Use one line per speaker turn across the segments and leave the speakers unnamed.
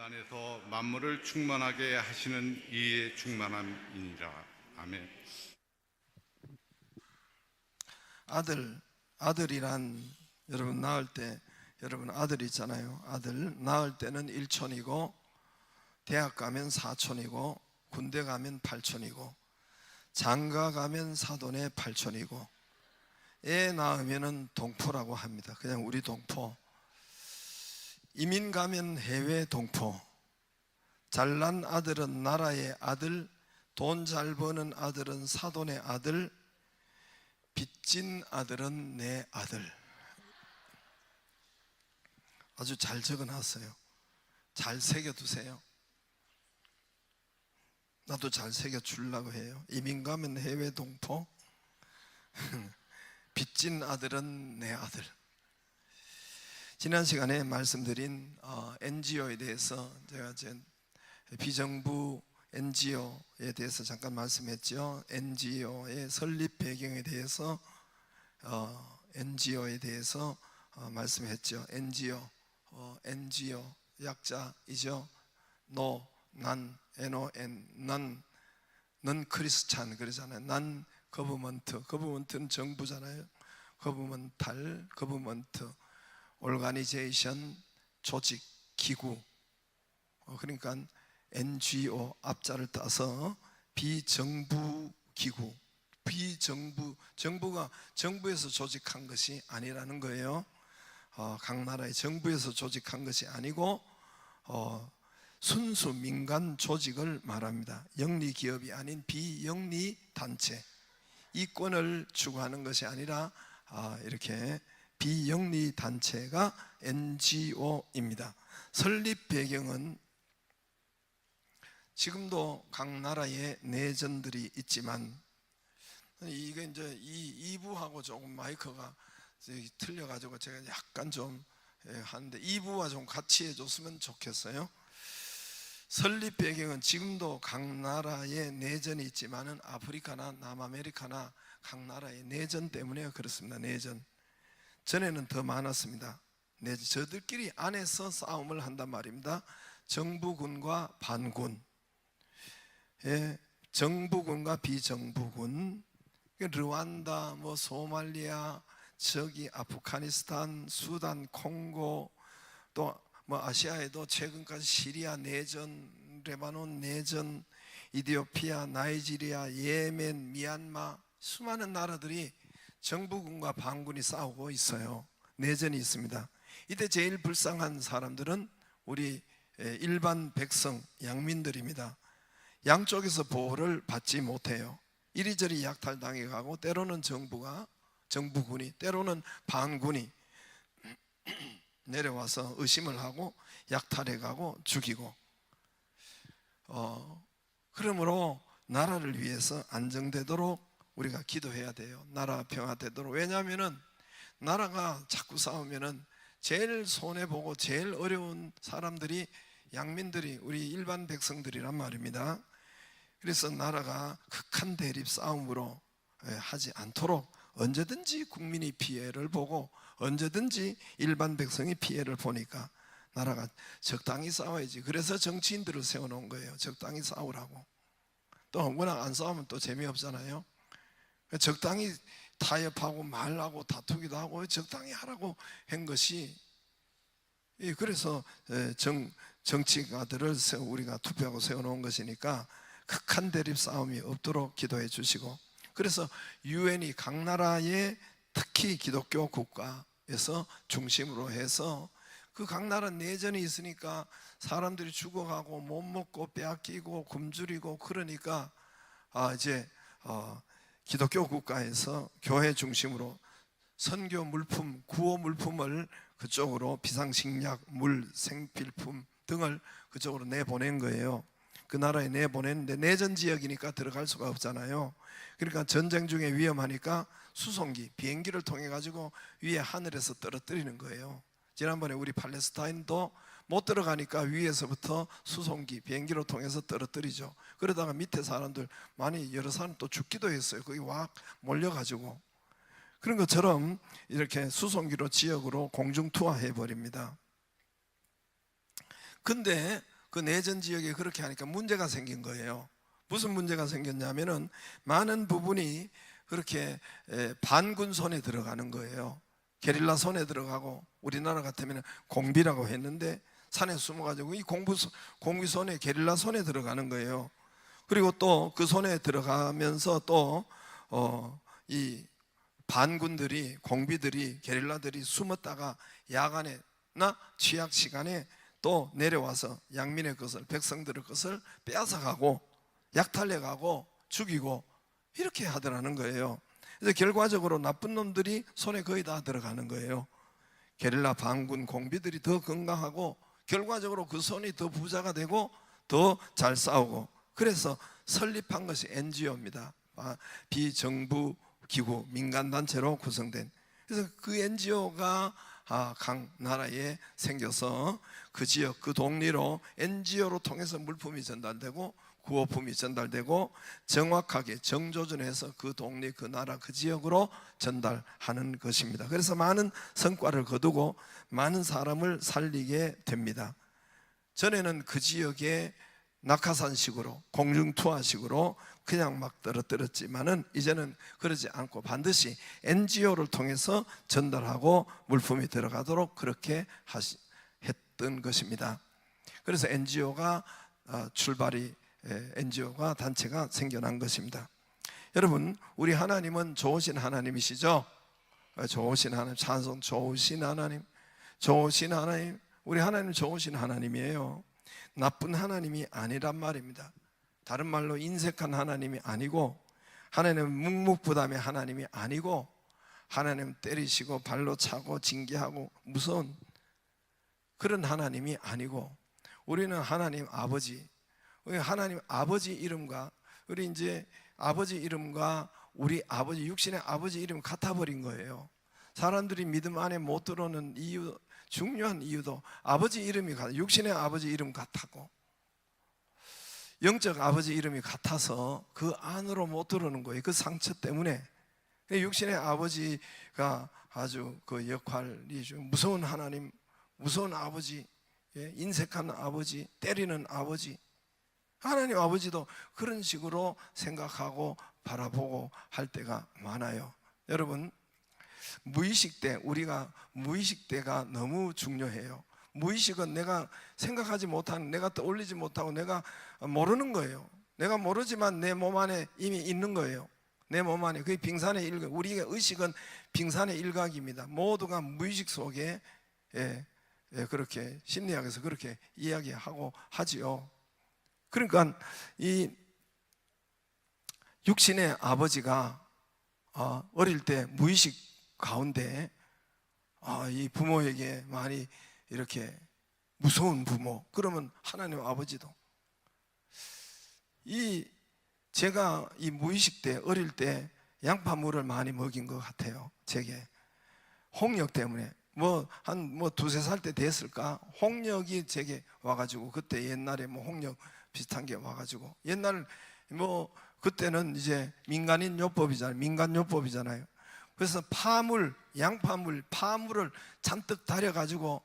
안에서 만물을 충만하게 하시는 이의 충만함이니라. 아멘.
아들이란 여러분 낳을 때 여러분 아들 있잖아요. 아들 낳을 때는 1촌이고 대학 가면 4촌이고 군대 가면 8촌이고 장가 가면 사돈에 8촌이고 애 낳으면은 동포라고 합니다. 그냥 우리 동포. 이민 가면 해외 동포. 잘난 아들은 나라의 아들, 돈 잘 버는 아들은 사돈의 아들, 빚진 아들은 내 아들. 아주 잘 적어놨어요. 잘 새겨두세요. 나도 잘 새겨주려고 해요. 이민 가면 해외 동포, 빚진 아들은 내 아들. 지난 시간에 말씀드린 NGO에 대해서 제가 비정부 NGO에 대해서 잠깐 말씀했죠. NGO의 설립 배경에 대해서 NGO에 대해서 말씀했죠. NGO 약자이죠. No, 난, NON, 넌 크리스찬 그러잖아요. 난 거버먼트는 정부잖아요. 거버먼트, 오르가니제이션, 조직, 기구. 그러니까 NGO 앞자를 따서 비정부 기구, 정부가 정부에서 조직한 것이 아니라는 거예요. 각 나라의 정부에서 조직한 것이 아니고 순수 민간 조직을 말합니다. 영리 기업이 아닌 비영리 단체, 이권을 추구하는 것이 아니라 이렇게 비영리 단체가 NGO입니다. 설립 배경은 지금도 각 나라에 내전들이 있지만, 이게 이제 이 2부하고 조금 마이크가 틀려가지고 제가 약간 좀 하는데 2부와 좀 같이 해줬으면 좋겠어요. 설립 배경은 지금도 각 나라에 내전이 있지만은 아프리카나 남아메리카나 각 나라의 내전 때문에 그렇습니다. 내전. 전에는 더 많았습니다. 저들끼리 안에서 싸움을 한단 말입니다. 정부군과 반군, 정부군과 비정부군, 르완다, 소말리아, 저기 아프가니스탄, 수단, 콩고, 또 아시아에도 최근까지 시리아 내전, 레바논 내전, 이디오피아, 나이지리아, 예멘, 미얀마, 수많은 나라들이 정부군과 반군이 싸우고 있어요. 내전이 있습니다. 이때 제일 불쌍한 사람들은 우리 일반 백성, 양민들입니다. 양쪽에서 보호를 받지 못해요. 이리저리 약탈당해 가고, 때로는 정부군이, 때로는 반군이 내려와서 의심을 하고 약탈해 가고 죽이고. 그러므로 나라를 위해서 안정되도록 우리가 기도해야 돼요. 나라 평화되도록. 왜냐하면은 나라가 자꾸 싸우면은 제일 손해보고 제일 어려운 사람들이 양민들이, 우리 일반 백성들이란 말입니다. 그래서 나라가 극한 대립 싸움으로 하지 않도록 언제든지 국민이 피해를 보고 언제든지 일반 백성이 피해를 보니까 나라가 적당히 싸워야지. 그래서 정치인들을 세워놓은 거예요. 적당히 싸우라고. 또 워낙 안 싸우면 또 재미없잖아요. 적당히 타협하고 말하고 다투기도 하고 적당히 하라고 한 것이, 그래서 정치가들을 우리가 투표하고 세워놓은 것이니까 극한 대립 싸움이 없도록 기도해 주시고, 그래서 유엔이 각 나라에 특히 기독교 국가에서 중심으로 해서 그 각 나라 내전이 있으니까 사람들이 죽어가고 못 먹고 빼앗기고 굶주리고, 그러니까 이제 기독교 국가에서 교회 중심으로 선교 물품, 구호 물품을 그쪽으로, 비상식량, 물, 생필품 등을 그쪽으로 내보낸 거예요. 그 나라에 내보냈는데 내전 지역이니까 들어갈 수가 없잖아요. 그러니까 전쟁 중에 위험하니까 수송기, 비행기를 통해 가지고 위에 하늘에서 떨어뜨리는 거예요. 지난번에 우리 팔레스타인도 못 들어가니까 위에서부터 수송기, 비행기로 통해서 떨어뜨리죠. 그러다가 밑에 사람들 여러 사람 또 죽기도 했어요. 거기 와 몰려가지고. 그런 것처럼 이렇게 수송기로 지역으로 공중 투하해 버립니다. 근데 그 내전 지역에 그렇게 하니까 문제가 생긴 거예요. 무슨 문제가 생겼냐면은 많은 부분이 그렇게 반군 손에 들어가는 거예요. 게릴라 손에 들어가고, 우리나라 같으면 공비라고 했는데 산에 숨어가지고 이 공비 손에, 게릴라 손에 들어가는 거예요. 그리고 또 그 손에 들어가면서 또 이 반군들이, 공비들이, 게릴라들이 숨었다가 야간에나 취약 시간에 또 내려와서 양민의 것을, 백성들의 것을 빼앗아가고 약탈해가고 죽이고 이렇게 하더라는 거예요. 그래서 결과적으로 나쁜 놈들이 손에 거의 다 들어가는 거예요. 게릴라 반군 공비들이 더 건강하고 결과적으로 그 손이 더 부자가 되고 더 잘 싸우고, 그래서 설립한 것이 NGO입니다. 비정부 기구, 민간단체로 구성된. 그래서 그 NGO가 각 나라에 생겨서 그 지역, 그 동리로 NGO로 통해서 물품이 전달되고 구호품이 전달되고 정확하게 정조준해서 그 동리, 그 나라, 그 지역으로 전달하는 것입니다. 그래서 많은 성과를 거두고 많은 사람을 살리게 됩니다. 전에는 그 지역에 낙하산식으로, 공중투하식으로 그냥 막 떨어뜨렸지만은 이제는 그러지 않고 반드시 NGO를 통해서 전달하고 물품이 들어가도록 그렇게 했던 것입니다. 그래서 NGO가 NGO가 단체가 생겨난 것입니다. 여러분, 우리 하나님은 좋으신 하나님이시죠? 좋으신 하나님, 찬송. 좋으신 하나님, 좋으신 하나님. 우리 하나님 좋으신 하나님이에요. 나쁜 하나님이 아니란 말입니다. 다른 말로 인색한 하나님이 아니고, 하나님은 묵묵부담의 하나님이 아니고, 하나님 때리시고 발로 차고 징계하고 무서운 그런 하나님이 아니고, 우리는 하나님 아버지, 우리 하나님 아버지 이름과 우리 이제 아버지 이름과 우리 아버지, 육신의 아버지 이름 같아 버린 거예요. 사람들이 믿음 안에 못 들어오는 이유, 중요한 이유도 아버지 이름이 같아, 육신의 아버지 이름 같았고 영적 아버지 이름이 같아서 그 안으로 못 들어오는 거예요. 그 상처 때문에. 육신의 아버지가 아주 그 역할이 좀 무서운 하나님, 무서운 아버지, 인색한 아버지, 때리는 아버지. 하나님 아버지도 그런 식으로 생각하고 바라보고 할 때가 많아요. 여러분, 무의식 때, 우리가 무의식 때가 너무 중요해요. 무의식은 내가 생각하지 못하는, 내가 떠올리지 못하고 내가 모르는 거예요. 내가 모르지만 내 몸 안에 이미 있는 거예요. 내 몸 안에. 그게 빙산의 일각. 우리의 의식은 빙산의 일각입니다. 모두가 무의식 속에 그렇게 심리학에서 그렇게 이야기하고 하지요. 그러니까 이 육신의 아버지가 어릴 때 무의식 가운데 이 부모에게 많이 이렇게 무서운 부모, 그러면 하나님 아버지도 제가 이 무의식 때, 어릴 때 양파물을 많이 먹인 것 같아요. 제게 홍역 때문에 한 두세 살 때 됐을까, 홍역이 제게 와가지고, 그때 옛날에 홍역 비슷한 게 와가지고, 옛날 그때는 이제 민간요법이잖아요. 그래서 양파물, 파물을 잔뜩 달여가지고,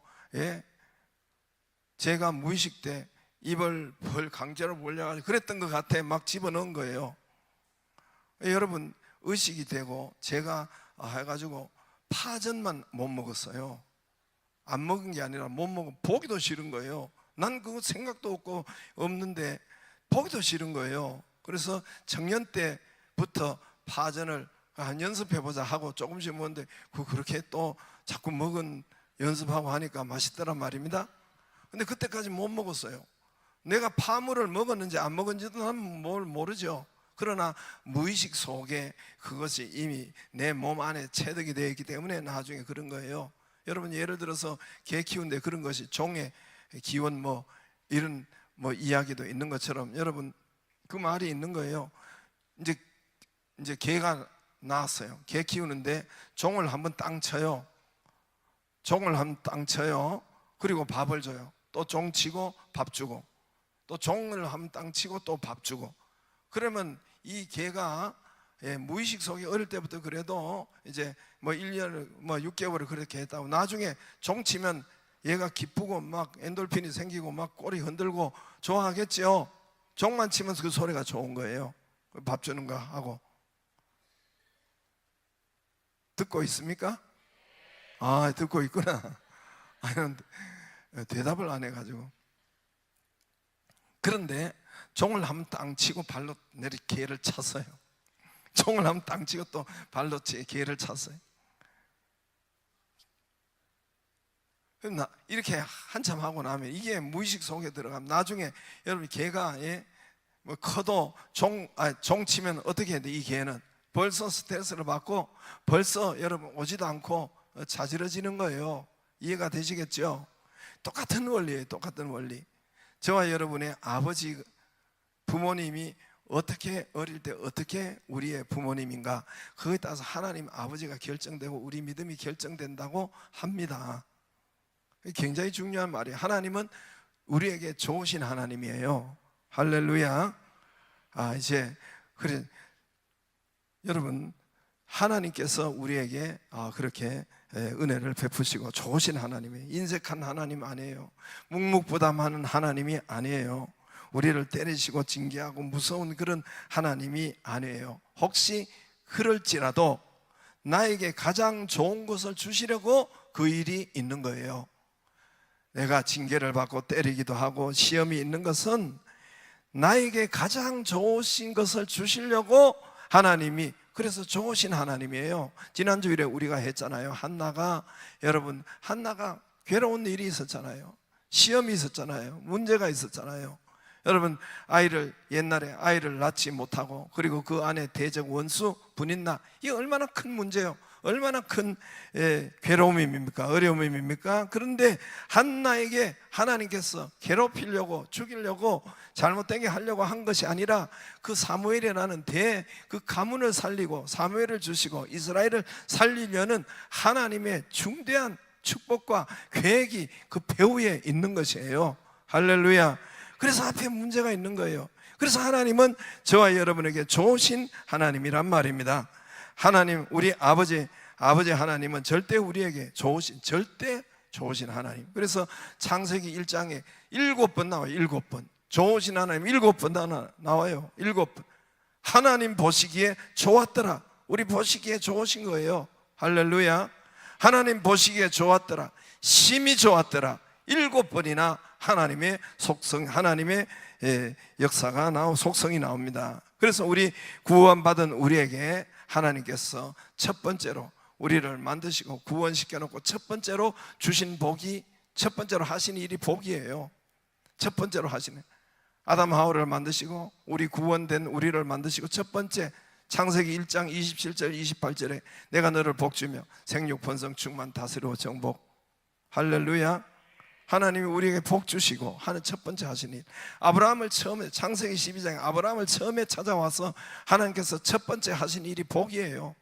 제가 무의식 때 입을 강제로 벌려가지고 그랬던 것 같아. 막 집어넣은 거예요. 여러분, 의식이 되고 제가 해가지고 파전만 못 먹었어요. 안 먹은 게 아니라 못 먹고 보기도 싫은 거예요. 난 그거 생각도 없는데 보기도 싫은 거예요. 그래서 청년 때부터 파전을 연습해보자 하고 조금씩 먹는데 그렇게 또 자꾸 연습하고 하니까 맛있더란 말입니다. 근데 그때까지 못 먹었어요. 내가 파물을 먹었는지 안 먹었는지도 난 모르죠. 그러나 무의식 속에 그것이 이미 내 몸 안에 체득이 되어 있기 때문에 나중에 그런 거예요. 여러분, 예를 들어서 개 키우는데 그런 것이 종의 기원 이런 이야기도 있는 것처럼, 여러분, 그 말이 있는 거예요. 이제 개가 나왔어요. 개 키우는데 종을 한번 땅 쳐요. 종을 한번 땅 쳐요. 그리고 밥을 줘요. 또 종 치고 밥 주고, 또 종을 한번 땅 치고 또 밥 주고. 그러면 이 개가 무의식 속에 어릴 때부터 그래도 이제 1년 6개월을 그렇게 했다고, 나중에 종 치면 얘가 기쁘고 막 엔돌핀이 생기고 막 꼬리 흔들고 좋아하겠죠. 종만 치면서 그 소리가 좋은 거예요. 밥 주는 거 하고. 듣고 있습니까? 아, 듣고 있구나. 아니, 대답을 안 해가지고. 그런데 종을 한번 땅 치고 발로 내리 개를 찼어요. 종을 한번 땅 치고 또 발로 개를 찼어요. 이렇게 한참 하고 나면 이게 무의식 속에 들어가면 나중에 여러분 개가 뭐 커도 종 치면 어떻게 해야 돼? 이 개는 벌써 스트레스를 받고 벌써 여러분 오지도 않고 자지러지는 거예요. 이해가 되시겠죠? 똑같은 원리예요. 똑같은 원리. 저와 여러분의 아버지 부모님이 어떻게 어릴 때 어떻게 우리의 부모님인가, 그거에 따라서 하나님 아버지가 결정되고 우리 믿음이 결정된다고 합니다. 굉장히 중요한 말이에요. 하나님은 우리에게 좋으신 하나님이에요. 할렐루야. 이제 그래, 여러분, 하나님께서 우리에게 그렇게 은혜를 베푸시고 좋으신 하나님이에요. 인색한 하나님 아니에요. 묵묵부담하는 하나님이 아니에요. 우리를 때리시고 징계하고 무서운 그런 하나님이 아니에요. 혹시 그럴지라도 나에게 가장 좋은 것을 주시려고 그 일이 있는 거예요. 내가 징계를 받고 때리기도 하고 시험이 있는 것은 나에게 가장 좋으신 것을 주시려고 하나님이, 그래서 좋으신 하나님이에요. 지난주일에 우리가 했잖아요. 여러분 한나가 괴로운 일이 있었잖아요. 시험이 있었잖아요. 문제가 있었잖아요. 여러분 옛날에 아이를 낳지 못하고 그리고 그 안에 대적 원수 분인나, 이게 얼마나 큰 문제예요. 얼마나 큰 괴로움입니까? 어려움입니까? 그런데 한나에게 하나님께서 괴롭히려고 죽이려고 잘못되게 하려고 한 것이 아니라 그 사무엘이라는 그 가문을 살리고 사무엘을 주시고 이스라엘을 살리려는 하나님의 중대한 축복과 계획이 그 배후에 있는 것이에요. 할렐루야. 그래서 앞에 문제가 있는 거예요. 그래서 하나님은 저와 여러분에게 좋으신 하나님이란 말입니다. 하나님, 우리 아버지 하나님은 절대 우리에게 절대 좋으신 하나님. 그래서 창세기 1장에 7번 나와요. 7번. 좋으신 하나님 7번 나와요. 7번. 하나님 보시기에 좋았더라. 우리 보시기에 좋으신 거예요. 할렐루야. 하나님 보시기에 좋았더라. 심히 좋았더라. 7번이나 하나님의 속성, 하나님의 역사가 속성이 나옵니다. 그래서 우리 구원받은 우리에게 하나님께서 첫 번째로 우리를 만드시고 구원시켜 놓고 첫 번째로 주신 복이, 첫 번째로 하신 일이 복이에요. 첫 번째로 하시는, 아담 하와를 만드시고 우리 구원된 우리를 만드시고 첫 번째 창세기 1장 27절 28절에 내가 너를 복주며 생육 번성 충만 다스리고 정복. 할렐루야. 하나님이 우리에게 복 주시고 하는 첫 번째 하신 일, 아브라함을 처음에 창세기 12장에 아브라함을 처음에 찾아와서 하나님께서 첫 번째 하신 일이 복이에요.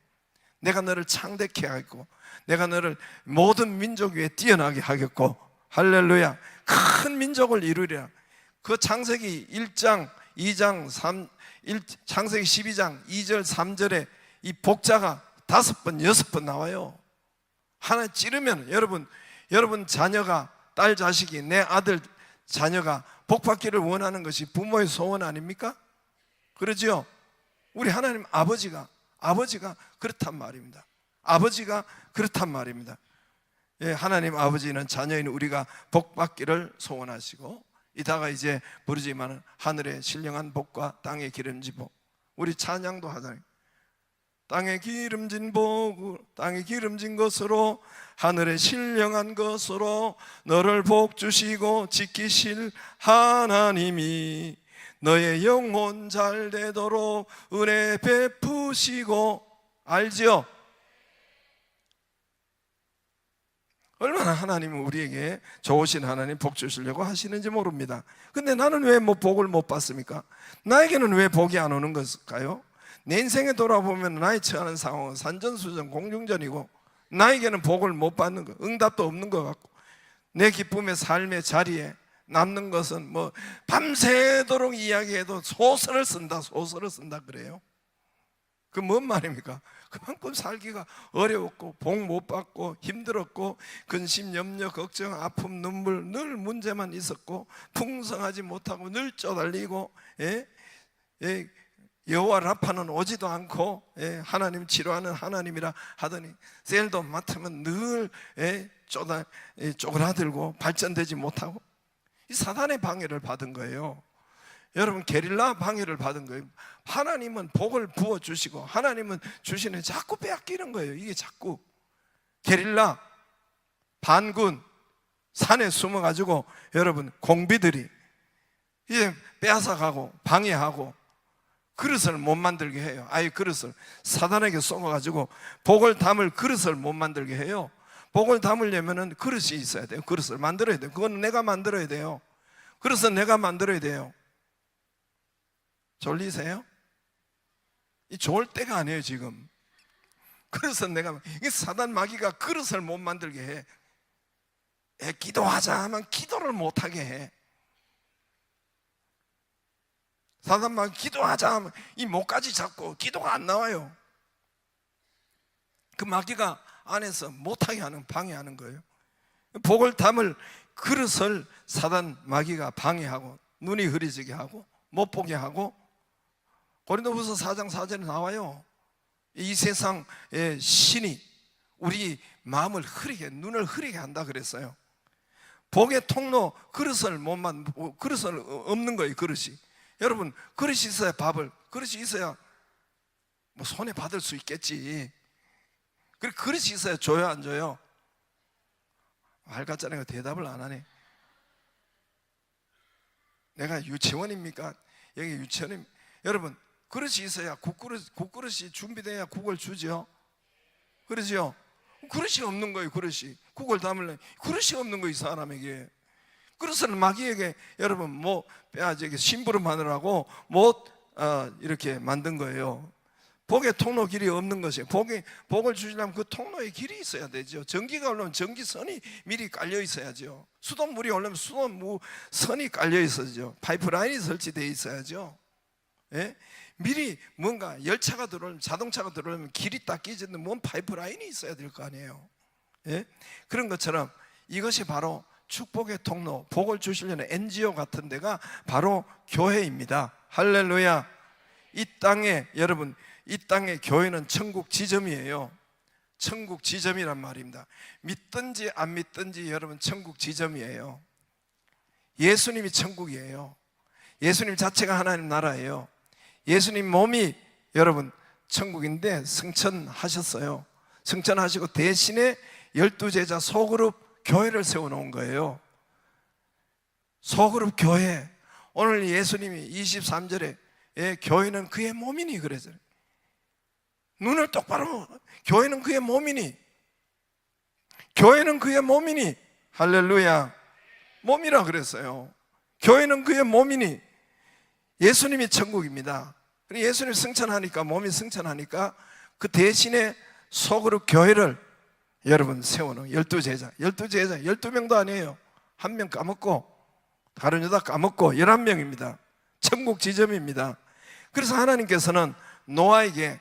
내가 너를 창대케 하겠고 내가 너를 모든 민족 위에 뛰어나게 하겠고, 할렐루야, 큰 민족을 이루리라. 그 창세기 1장 2장 창세기 12장 2절 3절에 이 복자가 5번 6번 나와요. 하나 찌르면 여러분 자녀가, 딸 자식이, 내 아들 자녀가 복받기를 원하는 것이 부모의 소원 아닙니까? 그러죠? 우리 하나님 아버지가 그렇단 말입니다. 아버지가 그렇단 말입니다. 하나님 아버지는 자녀인 우리가 복받기를 소원하시고, 이따가 이제 부르지만 하늘의 신령한 복과 땅의 기름진 복, 우리 찬양도 하잖아요. 땅에 기름진 복, 땅에 기름진 것으로 하늘에 신령한 것으로 너를 복 주시고 지키실 하나님이 너의 영혼 잘 되도록 은혜 베푸시고. 알지요? 얼마나 하나님은 우리에게 좋으신 하나님 복 주시려고 하시는지 모릅니다. 근데 나는 왜 복을 못 받습니까? 나에게는 왜 복이 안 오는 것일까요? 내 인생에 돌아보면 나의 처하는 상황은 산전수전 공중전이고 나에게는 복을 못 받는 것, 응답도 없는 것 같고, 내 기쁨의 삶의 자리에 남는 것은 밤새도록 이야기해도 소설을 쓴다 그래요. 그 뭔 말입니까? 그만큼 살기가 어려웠고 복 못 받고 힘들었고 근심, 염려, 걱정, 아픔, 눈물 늘 문제만 있었고 풍성하지 못하고 늘 쪼달리고 여호와 라파는 오지도 않고 하나님 치료하는 하나님이라 하더니 셀도 맡으면 늘 쪼그라들고 발전되지 못하고 이 사단의 방해를 받은 거예요. 여러분, 게릴라 방해를 받은 거예요. 하나님은 복을 부어주시고 하나님은 주시는 자꾸 빼앗기는 거예요. 이게 자꾸 게릴라 반군 산에 숨어가지고 여러분 공비들이 이제 빼앗아가고 방해하고 그릇을 못 만들게 해요. 아예 그릇을 사단에게 쏘아가지고 복을 담을 그릇을 못 만들게 해요. 복을 담으려면 그릇이 있어야 돼요. 그릇을 만들어야 돼요. 그건 내가 만들어야 돼요. 그릇은 내가 만들어야 돼요. 졸리세요? 이 좋을 때가 아니에요 지금. 그릇은 내가, 이 사단 마귀가 그릇을 못 만들게 해. 기도하자 하면 기도를 못하게 해. 사단 마귀 기도하자 하면 이 목까지 잡고 기도가 안 나와요. 그 마귀가 안에서 못하게 하는, 방해하는 거예요. 복을 담을 그릇을 사단 마귀가 방해하고 눈이 흐려지게 하고 못 보게 하고, 고린도후서 4장 4절에 나와요. 이 세상의 신이 우리 마음을 흐리게, 눈을 흐리게 한다 그랬어요. 복의 통로 그릇을 그릇을 없는 거예요. 그릇이. 여러분, 그릇이 있어야 밥을, 그릇이 있어야 뭐 손에 받을 수 있겠지. 그릇이 있어야 줘요, 안 줘요? 말 같잖아요. 대답을 안 하네. 내가 유치원입니까? 여기 유치원입. 여러분, 그릇이 있어야 국그릇이 준비돼야 국을 주죠. 그러죠? 그릇이 없는 거예요. 그릇이 국을 담으려면 그릇이 없는 거예요. 이 사람에게. 그릇을 마귀에게 여러분 뭐 심부름 하느라고 못 이렇게 만든 거예요. 복의 통로 길이 없는 것이에요. 복을 주시려면 그 통로의 길이 있어야 되죠. 전기가 오려면 전기선이 미리 깔려 있어야죠. 수돗물이 오려면 수돗선이 깔려 있어야죠. 파이프라인이 설치되어 있어야죠. 예? 미리 뭔가 열차가 들어오면, 자동차가 들어오면 길이 딱 끼지는 뭔 파이프라인이 있어야 될 거 아니에요. 예? 그런 것처럼 이것이 바로 축복의 통로, 복을 주시려는 NGO 같은 데가 바로 교회입니다. 할렐루야. 이 땅에, 여러분, 이 땅의 교회는 천국 지점이에요. 천국 지점이란 말입니다. 믿든지 안 믿든지 여러분 천국 지점이에요. 예수님이 천국이에요. 예수님 자체가 하나님 나라예요. 예수님 몸이 여러분 천국인데 승천하셨어요. 승천하시고 대신에 12제자 소그룹 교회를 세워놓은 거예요. 소그룹 교회. 오늘 예수님이 23절에 교회는 그의 몸이니 그래서 눈을 똑바로, 교회는 그의 몸이니, 교회는 그의 몸이니, 할렐루야. 몸이라 그랬어요. 교회는 그의 몸이니 예수님이 천국입니다. 예수님 승천하니까, 몸이 승천하니까 그 대신에 소그룹 교회를 여러분 세워놓은 12제자 12명도 아니에요. 한 명 까먹고 다른 여자 까먹고 11명입니다. 천국 지점입니다. 그래서 하나님께서는 노아에게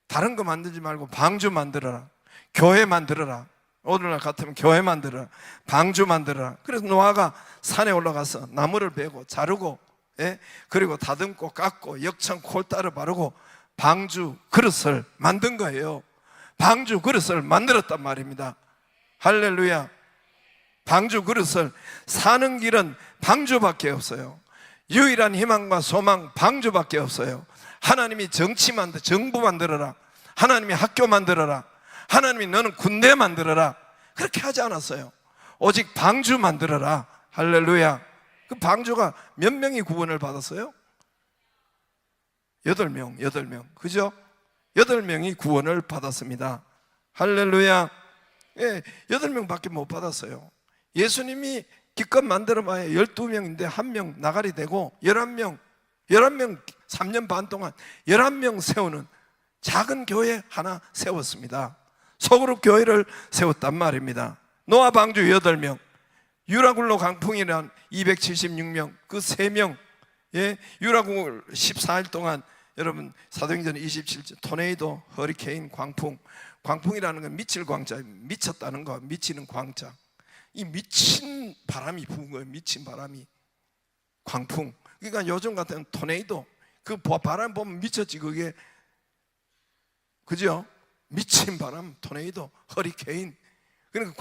다른 거 만들지 말고 방주 만들어라, 교회 만들어라, 오늘날 같으면 교회 만들어라, 방주 만들어라. 그래서 노아가 산에 올라가서 나무를 베고 자르고 그리고 다듬고 깎고 역청 콜따를 바르고 방주 그릇을 만든 거예요. 방주 그릇을 만들었단 말입니다. 할렐루야. 방주 그릇을, 사는 길은 방주밖에 없어요. 유일한 희망과 소망 방주밖에 없어요. 하나님이 정부 만들어라, 하나님이 학교 만들어라, 하나님이 너는 군대 만들어라, 그렇게 하지 않았어요. 오직 방주 만들어라. 할렐루야. 그 방주가 몇 명이 구원을 받았어요? 8명. 그죠? 8명이 구원을 받았습니다. 할렐루야. 8명밖에 못 받았어요. 예수님이 기껏 만들어봐야 12명인데 1명 나가리 되고 11명 3년 반 동안 11명 세우는 작은 교회 하나 세웠습니다. 소그룹 교회를 세웠단 말입니다. 노아 방주 8명, 유라굴로 강풍이란 276명, 그 3명, 유라굴 14일 동안 여러분 사도행전 27절 토네이도, 허리케인, 광풍이라는 건 미칠 광자, 미쳤다는 거, 미치는 광자. 이 미친 바람이 부은 거예요. 미친 바람이 광풍. 그러니까 요즘 같은 토네이도, 그 바람 보면 미쳤지 그게, 그죠? 미친 바람, 토네이도, 허리케인. 그러니까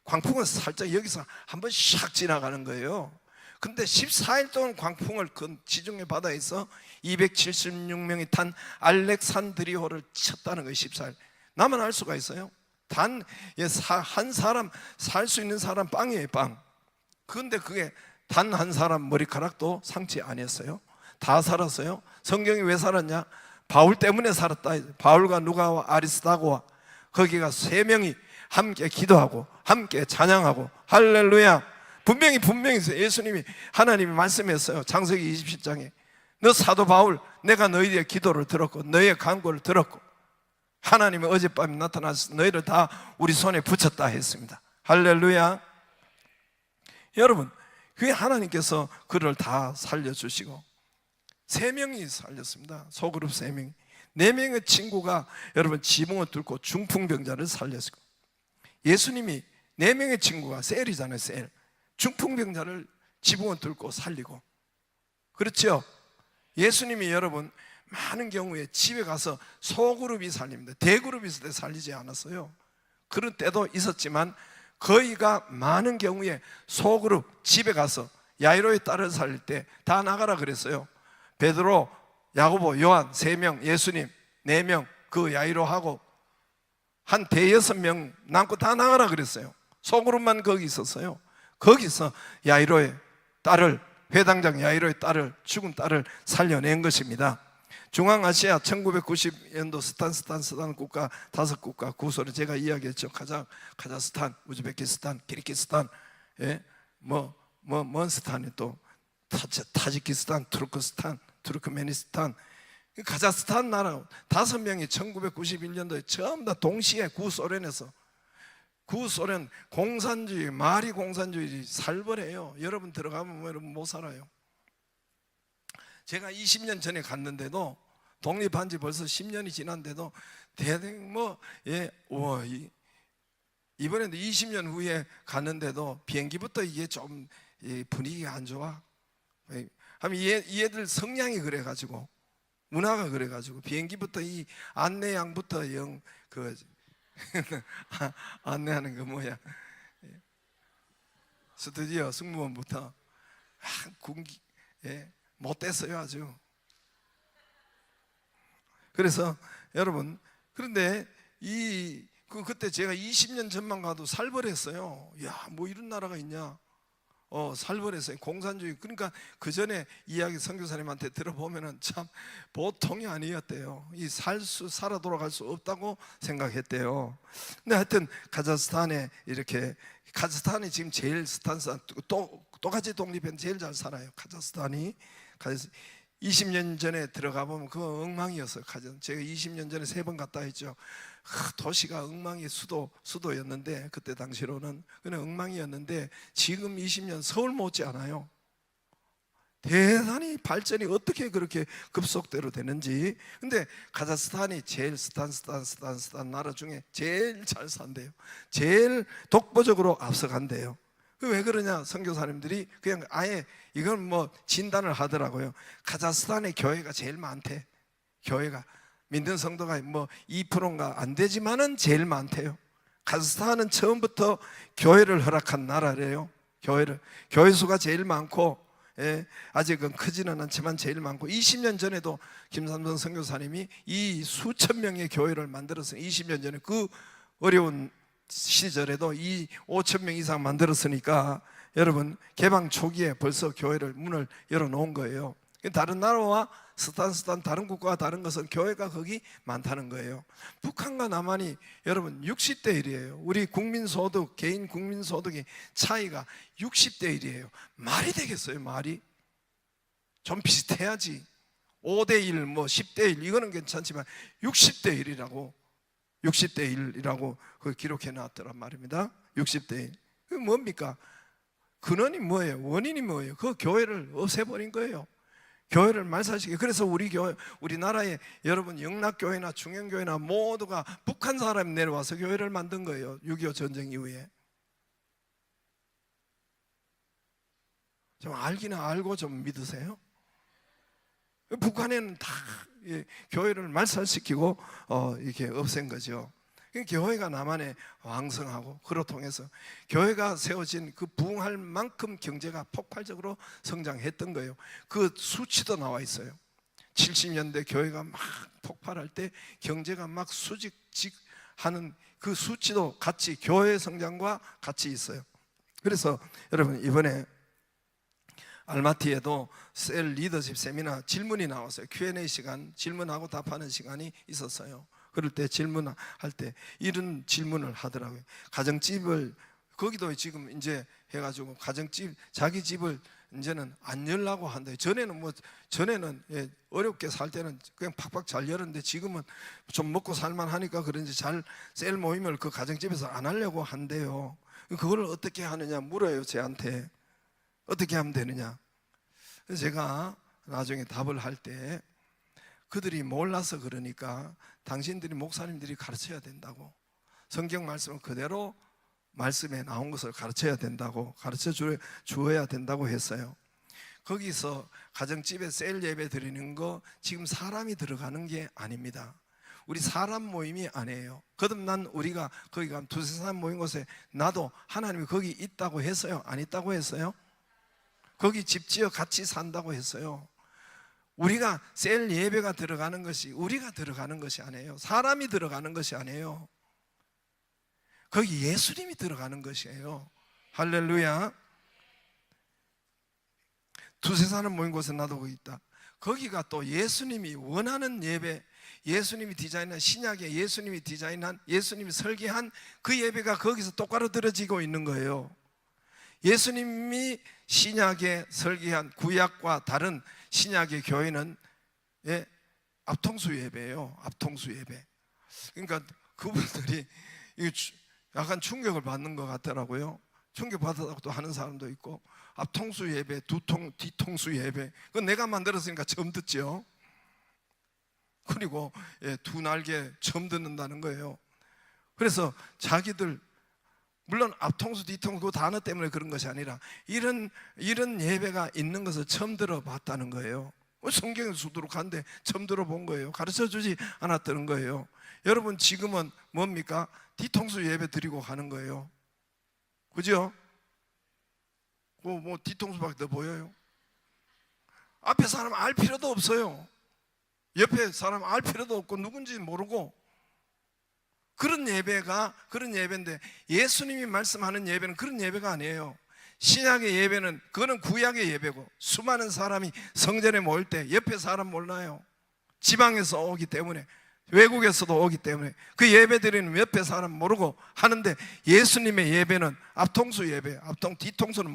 광풍은 살짝 여기서 한번 샥 지나가는 거예요. 근데 14일 동안 광풍을 그 지중해 바다에서 276명이 탄 알렉산드리호를 쳤다는 거예요. 14일. 나만 알 수가 있어요? 단 한 사람 살 수 있는 사람 빵이에요, 빵. 그런데 그게 단 한 사람 머리카락도 상치 아니었어요. 다 살았어요. 성경이 왜 살았냐? 바울 때문에 살았다. 바울과 누가와 아리스다고와 거기가 세 명이 함께 기도하고 함께 찬양하고 할렐루야. 분명히 예수님이, 하나님이 말씀했어요. 창세기 27장에 너 사도 바울, 내가 너희의 기도를 들었고 너희의 간구를 들었고 하나님이 어젯밤에 나타나서 너희를 다 우리 손에 붙였다 했습니다. 할렐루야. 여러분, 그게 하나님께서 그를 다 살려주시고, 3명이 살렸습니다. 소그룹 3명. 4명의 친구가 여러분 지붕을 뚫고 중풍병자를 살렸고, 예수님이 4명의 친구가 셀이잖아요. 셀. 중풍병자를 지붕을 뚫고 살리고, 그렇죠? 예수님이 여러분 많은 경우에 집에 가서 소그룹이 살립니다. 대그룹이 있을 때 살리지 않았어요. 그런 때도 있었지만 거의가 많은 경우에 소그룹 집에 가서 야이로의 딸을 살릴 때 다 나가라 그랬어요. 베드로, 야고보, 요한 3명, 예수님 4명, 그 야이로하고 한 5명 남고 다 나가라 그랬어요. 소그룹만 거기 있었어요. 거기서 야이로의 딸을, 회당장 야이로의 딸을, 죽은 딸을 살려낸 것입니다. 중앙아시아 1990년도 스탄 국가 5국가 구소련, 제가 이야기했죠. 카자흐스탄, 우즈베키스탄, 키르기스탄, 먼 스탄이 또 타지키스탄, 투르크메니스탄, 카자흐스탄 나라 5명이 1991년도에 처음 다 동시에 구소련에서, 구소련 공산주의, 마리 공산주의 살벌해요. 여러분 들어가면 여러분 못 살아요. 제가 20년 전에 갔는데도, 독립한 지 벌써 10년이 지났는데도 이번에도 20년 후에 갔는데도 비행기부터 이게 좀 분위기가 안 좋아. 얘들 성향이 그래가지고, 문화가 그래가지고 비행기부터 이 안내양부터 안내하는 거 뭐야, 스튜디오 승무원부터 못됐어요 아주. 그래서 여러분, 그런데 그때 제가 20년 전만 가도 살벌했어요. 야, 뭐 이런 나라가 있냐. 살벌했어요. 공산주의. 그러니까 그 전에 이야기 선교사님한테 들어보면은 참 보통이 아니었대요. 살아 돌아갈 수 없다고 생각했대요. 근데 하여튼 카자흐스탄에 카자흐스탄이 지금 제일 똑같이 독립한 제일 잘 살아요. 카자흐스탄이 20년 전에 들어가 보면 그거 엉망이었어요. 제가 20년 전에 3번 갔다 했죠. 도시가 엉망의 수도였는데, 그때 당시로는 그냥 엉망이었는데, 지금 20년 서울 못지 않아요. 대단히 발전이 어떻게 그렇게 급속대로 되는지. 근데 카자흐스탄이 제일 스탄 나라 중에 제일 잘 산대요. 제일 독보적으로 앞서간대요. 왜 그러냐? 선교사님들이 그냥 아예 이건 뭐 진단을 하더라고요. 카자흐스탄의 교회가 제일 많대. 교회가 믿는 성도가 뭐 2%인가 안 되지만은 제일 많대요. 카자흐스탄은 처음부터 교회를 허락한 나라래요. 교회 수가 제일 많고, 아직은 크지는 않지만 제일 많고, 20년 전에도 김삼선 선교사님이 이 수천 명의 교회를 만들었어요. 20년 전에 그 어려운 시절에도 이 5천 명 이상 만들었으니까 여러분 개방 초기에 벌써 교회를 문을 열어놓은 거예요. 다른 나라와 스탄 다른 국가와 다른 것은 교회가 거기 많다는 거예요. 북한과 남한이 여러분 60대 1이에요. 우리 국민소득, 개인 국민소득의 차이가 60대 1이에요. 말이 되겠어요? 말이 좀 비슷해야지. 5대 1, 뭐 10대 1 이거는 괜찮지만 60대 1이라고, 60대 1이라고 그 기록해 놨더란 말입니다. 60대 1. 그게 뭡니까? 근원이 뭐예요? 원인이 뭐예요? 그 교회를 없애버린 거예요. 교회를 말살시키고, 그래서 우리 교회, 우리나라에 여러분 영락교회나 중형교회나 모두가 북한 사람이 내려와서 교회를 만든 거예요. 6.25 전쟁 이후에. 좀 알기는 알고 좀 믿으세요? 북한에는 다 교회를 말살시키고 이렇게 없앤 거죠. 교회가 남한에 왕성하고, 그로 통해서 교회가 세워진 그 부흥할 만큼 경제가 폭발적으로 성장했던 거예요. 그 수치도 나와 있어요. 70년대 교회가 막 폭발할 때 경제가 막 수직직하는 그 수치도 같이 교회 성장과 같이 있어요. 그래서 여러분 이번에 알마티에도 셀 리더십 세미나 질문이 나왔어요. Q&A 시간, 질문하고 답하는 시간이 있었어요. 그럴 때 질문할 때 이런 질문을 하더라고요. 가정집을, 거기도 지금 이제 해가지고 가정집, 자기 집을 이제는 안 열라고 한대요. 전에는 어렵게 살 때는 그냥 팍팍 잘 열었는데, 지금은 좀 먹고 살만 하니까 그런지 잘 셀 모임을 그 가정집에서 안 하려고 한대요. 그걸 어떻게 하느냐 물어요, 제한테. 어떻게 하면 되느냐. 그래서 제가 나중에 답을 할 때, 그들이 몰라서 그러니까 당신들이 목사님들이 가르쳐야 된다고, 성경 말씀을 그대로 말씀에 나온 것을 가르쳐야 된다고, 가르쳐 주어야 된다고 했어요. 거기서 가정집에 셀 예배 드리는 거 지금 사람이 들어가는 게 아닙니다. 우리 사람 모임이 아니에요. 거듭난 우리가 거기 가면 두세 사람 모인 곳에 나도 하나님이 거기 있다고 했어요? 안 있다고 했어요? 거기 집 지어 같이 산다고 했어요. 우리가 셀 예배가 들어가는 것이 우리가 들어가는 것이 아니에요. 사람이 들어가는 것이 아니에요. 거기 예수님이 들어가는 것이에요. 할렐루야. 두세 사람 모인 곳에 나도 거기 있다. 거기가 또 예수님이 원하는 예배, 예수님이 디자인한, 신약에 예수님이 디자인한, 예수님이 설계한 그 예배가 거기서 똑바로 들어지고 있는 거예요. 예수님이 신약에 설계한 구약과 다른 신약의 교회는 앞통수 예배예요. 앞통수 예배. 그러니까 그분들이 약간 충격을 받는 것 같더라고요. 충격받았다고 또 하는 사람도 있고, 앞통수 예배, 뒤통수 예배, 그건 내가 만들었으니까 처음 듣죠. 그리고 두 날개 처음 듣는다는 거예요. 그래서 자기들, 물론 앞통수 뒤통수 그 단어 때문에 그런 것이 아니라 이런 예배가 있는 것을 처음 들어봤다는 거예요. 성경에 수두룩한데 처음 들어본 거예요. 가르쳐주지 않았다는 거예요. 여러분 지금은 뭡니까? 뒤통수 예배 드리고 가는 거예요. 그죠? 뭐 뒤통수밖에 더 보여요? 앞에 사람 알 필요도 없어요. 옆에 사람 알 필요도 없고 누군지 모르고, 그런 예배가 그런 예배인데, 예수님이 말씀하는 예배는 그런 예배가 아니에요. 신약의 예배는, 그거는 구약의 예배고, 수많은 사람이 성전에 모일 때 옆에 사람 몰라요. 지방에서 오기 때문에, 외국에서도 오기 때문에 그 예배 드리는 옆에 사람 모르고 하는데, 예수님의 예배는 앞통수 예배, 뒤통수는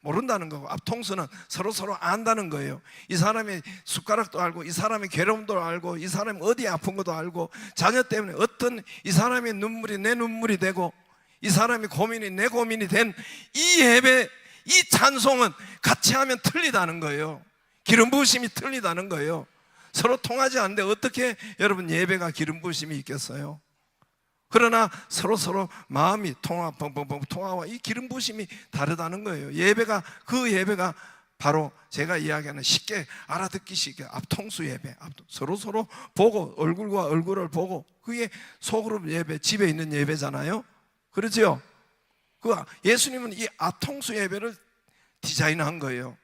모른다는 거고, 앞통수는 서로 안다는 거예요. 이 사람의 숟가락도 알고, 이 사람의 괴로움도 알고, 이 사람이 어디 아픈 것도 알고, 자녀 때문에 어떤 이 사람의 눈물이 내 눈물이 되고, 이 사람의 고민이 내 고민이 된 이 예배, 이 찬송은 같이 하면 틀리다는 거예요. 기름 부으심이 틀리다는 거예요. 서로 통하지 않는데 어떻게 여러분 예배가 기름 부으심이 있겠어요? 그러나 서로 마음이 통화와 이 기름 부으심이 다르다는 거예요. 그 예배가 바로 제가 이야기하는 쉽게 알아듣기 쉽게 앞통수 예배, 서로 보고, 얼굴과 얼굴을 보고, 그게 소그룹 예배, 집에 있는 예배잖아요. 그렇죠? 예수님은 이 앞통수 예배를 디자인한 거예요.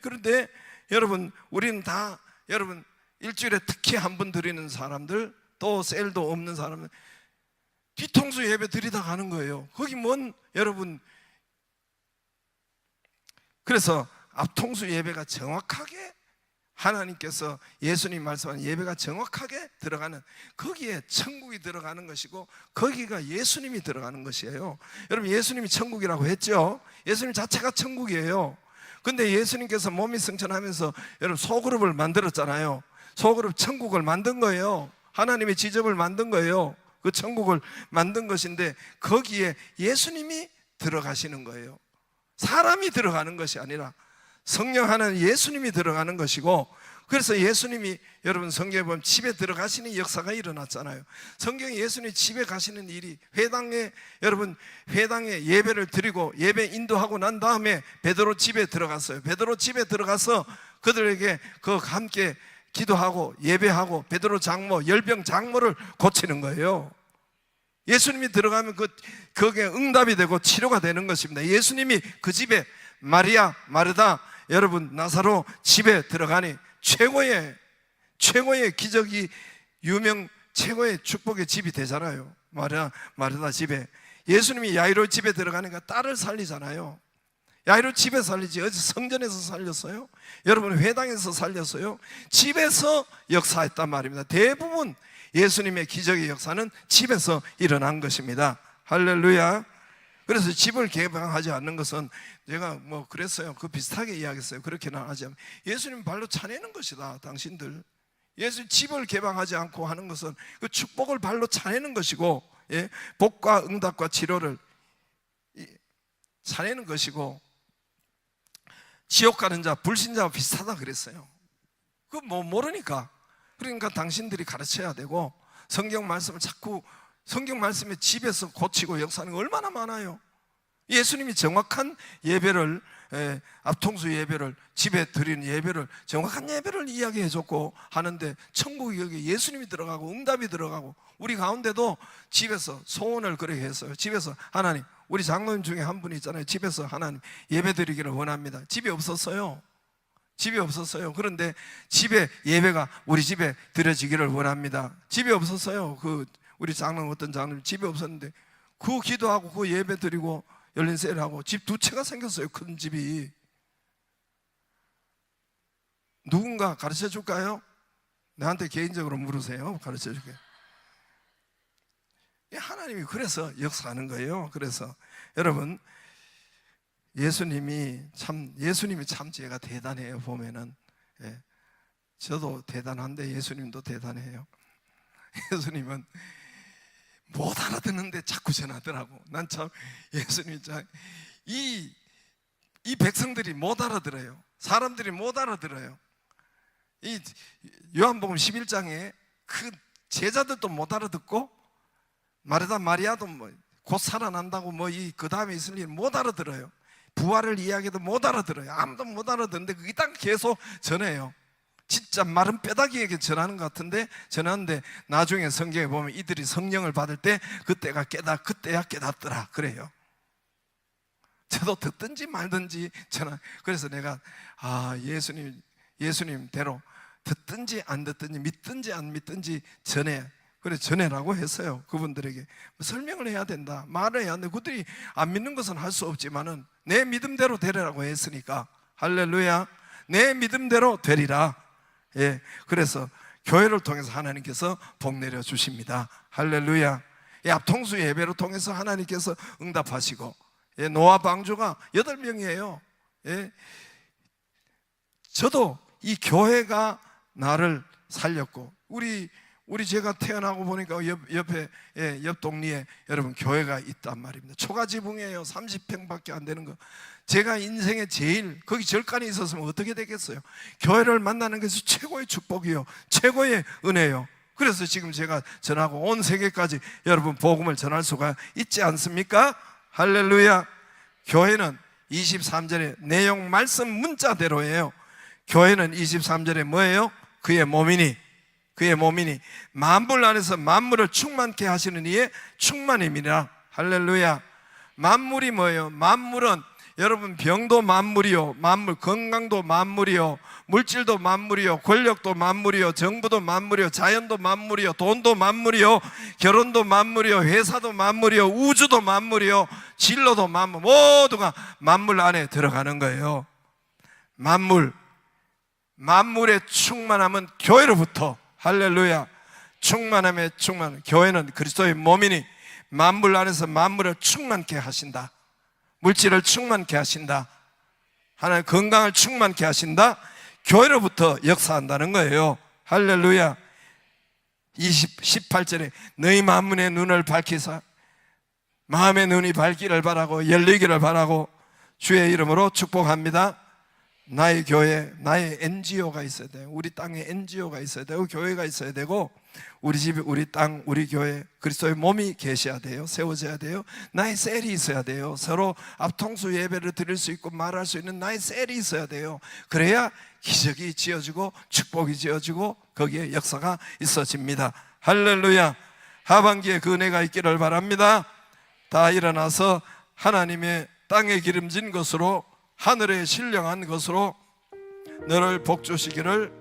그런데 여러분, 우리는 다, 여러분 일주일에 특히 한 번 드리는 사람들, 또 셀도 없는 사람은 뒤통수 예배 드리다 가는 거예요. 거기 여러분, 그래서 앞통수 예배가 정확하게, 하나님께서 예수님 말씀하는 예배가 정확하게 들어가는, 거기에 천국이 들어가는 것이고, 거기가 예수님이 들어가는 것이에요. 여러분 예수님이 천국이라고 했죠. 예수님 자체가 천국이에요. 근데 예수님께서 몸이 승천하면서 여러분 소그룹을 만들었잖아요. 소그룹 천국을 만든 거예요. 하나님의 지접을 만든 거예요. 그 천국을 만든 것인데, 거기에 예수님이 들어가시는 거예요. 사람이 들어가는 것이 아니라 성령 하나는 예수님이 들어가는 것이고, 그래서 예수님이 여러분 성경에 보면 집에 들어가시는 역사가 일어났잖아요. 성경에 예수님이 집에 가시는 일이 회당에, 여러분 회당에 예배를 드리고 예배 인도하고 난 다음에 베드로 집에 들어갔어요. 베드로 집에 들어가서 그들에게 함께 기도하고 예배하고 베드로 장모, 열병 장모를 고치는 거예요. 예수님이 들어가면 거기에 응답이 되고 치료가 되는 것입니다. 예수님이 그 집에 마리아, 마르다, 여러분 나사로 집에 들어가니 최고의 기적이 최고의 축복의 집이 되잖아요. 마르다 집에. 예수님이 야이로 집에 들어가니까 딸을 살리잖아요. 야이로 집에 살리지 어디 성전에서 살렸어요? 여러분 회당에서 살렸어요? 집에서 역사했단 말입니다. 대부분 예수님의 기적의 역사는 집에서 일어난 것입니다. 할렐루야. 그래서 집을 개방하지 않는 것은 제가 그랬어요. 그 비슷하게 이야기했어요. 그렇게는 하지 않으면 예수님 발로 차내는 것이다. 당신들 예수 집을 개방하지 않고 하는 것은 그 축복을 발로 차내는 것이고, 예? 복과 응답과 치료를 차내는 것이고, 지옥 가는 자 불신자와 비슷하다 그랬어요. 모르니까. 그러니까 당신들이 가르쳐야 되고, 성경 말씀을 자꾸 성경 말씀에 집에서 고치고 역사하는 거 얼마나 많아요. 예수님이 정확한 예배를, 앞통수 예배를, 집에 드리는 예배를, 정확한 예배를 이야기해 줬고 하는데, 천국이 여기 예수님이 들어가고 응답이 들어가고, 우리 가운데도 집에서 소원을 그렇게 했어요. 집에서 하나님, 우리 장로님 중에 한 분이 있잖아요. 집에서 하나님 예배 드리기를 원합니다. 집이 없었어요. 그런데 집에 예배가 우리 집에 드려지기를 원합니다. 집이 없었어요. 우리 장로님, 어떤 장로님 집이 없었는데 그 기도하고 그 예배 드리고 열린 세일하고 집 2채가 생겼어요. 큰 집이. 누군가 가르쳐 줄까요? 나한테 개인적으로 물으세요. 가르쳐 줄게요. 하나님이 그래서 역사하는 거예요. 그래서 여러분, 예수님이 참 제가 대단해요. 보면은, 예. 저도 대단한데 예수님도 대단해요. 예수님은 못 알아듣는데 자꾸 전하더라고. 난 참 예수님이 이 백성들이 못 알아들어요. 사람들이 못 알아들어요. 이 요한복음 11장에 그 제자들도 못 알아듣고, 마르다 마리아도 곧 살아난다고 그 다음에 있을 일 못 알아들어요. 부활을 이야기도 못 알아들어요. 아무도 못 알아듣는데 그게 딱 계속 전해요. 진짜 마른 뼈다귀에게 전하는 것 같은데 전하는데, 나중에 성경에 보면 이들이 성령을 받을 때 그때야 깨닫더라 그래요. 저도 듣든지 말든지 그래서 내가 예수님대로 듣든지 안 듣든지 믿든지 안 믿든지 전해라고 했어요. 그분들에게 설명을 해야 된다, 말을 해야 된다. 그들이 안 믿는 것은 할 수 없지만은 내 믿음대로 되리라고 했으니까, 할렐루야, 내 믿음대로 되리라. 예, 그래서 교회를 통해서 하나님께서 복 내려 주십니다. 할렐루야. 앞통수 예배를 통해서 하나님께서 응답하시고, 예, 노아 방주가 8명이에요. 예, 저도 이 교회가 나를 살렸고, 우리 제가 태어나고 보니까 옆 동리에 여러분 교회가 있단 말입니다. 초가지붕이에요. 30평밖에 안 되는 거. 제가 인생에 제일 거기 절간이 있었으면 어떻게 되겠어요? 교회를 만나는 것이 최고의 축복이요, 최고의 은혜요. 그래서 지금 제가 전하고 온 세계까지 여러분 복음을 전할 수가 있지 않습니까? 할렐루야. 교회는 23절에 내용 말씀 문자대로예요. 교회는 23절에 뭐예요? 그의 몸이니 만물 안에서 만물을 충만케 하시는 이의 충만임이라. 할렐루야. 만물이 뭐예요? 만물은 여러분 병도 만물이요, 건강도 만물이요, 물질도 만물이요, 권력도 만물이요, 정부도 만물이요, 자연도 만물이요, 돈도 만물이요, 결혼도 만물이요, 회사도 만물이요, 우주도 만물이요, 진로도 만물, 모두가 만물 안에 들어가는 거예요. 만물의 충만함은 교회로부터, 할렐루야, 충만함의 충만. 교회는 그리스도의 몸이니 만물 안에서 만물을 충만케 하신다. 물질을 충만케 하신다. 하나님 건강을 충만케 하신다. 교회로부터 역사한다는 거예요. 할렐루야. 18절에 너희 만문의 눈을 밝히사 마음의 눈이 밝기를 바라고 열리기를 바라고 주의 이름으로 축복합니다. 나의 교회, 나의 NGO가 있어야 돼요. 우리 땅에 NGO가 있어야 되고 교회가 있어야 되고 우리 집, 우리 땅, 우리 교회 그리스도의 몸이 계셔야 돼요. 세워져야 돼요. 나의 셀이 있어야 돼요. 서로 앞통수 예배를 드릴 수 있고 말할 수 있는 나의 셀이 있어야 돼요. 그래야 기적이 지어지고 축복이 지어지고 거기에 역사가 있어집니다. 할렐루야. 하반기에 그 은혜가 있기를 바랍니다. 다 일어나서 하나님의 땅에 기름진 것으로 하늘에 신령한 것으로 너를 복 주시기를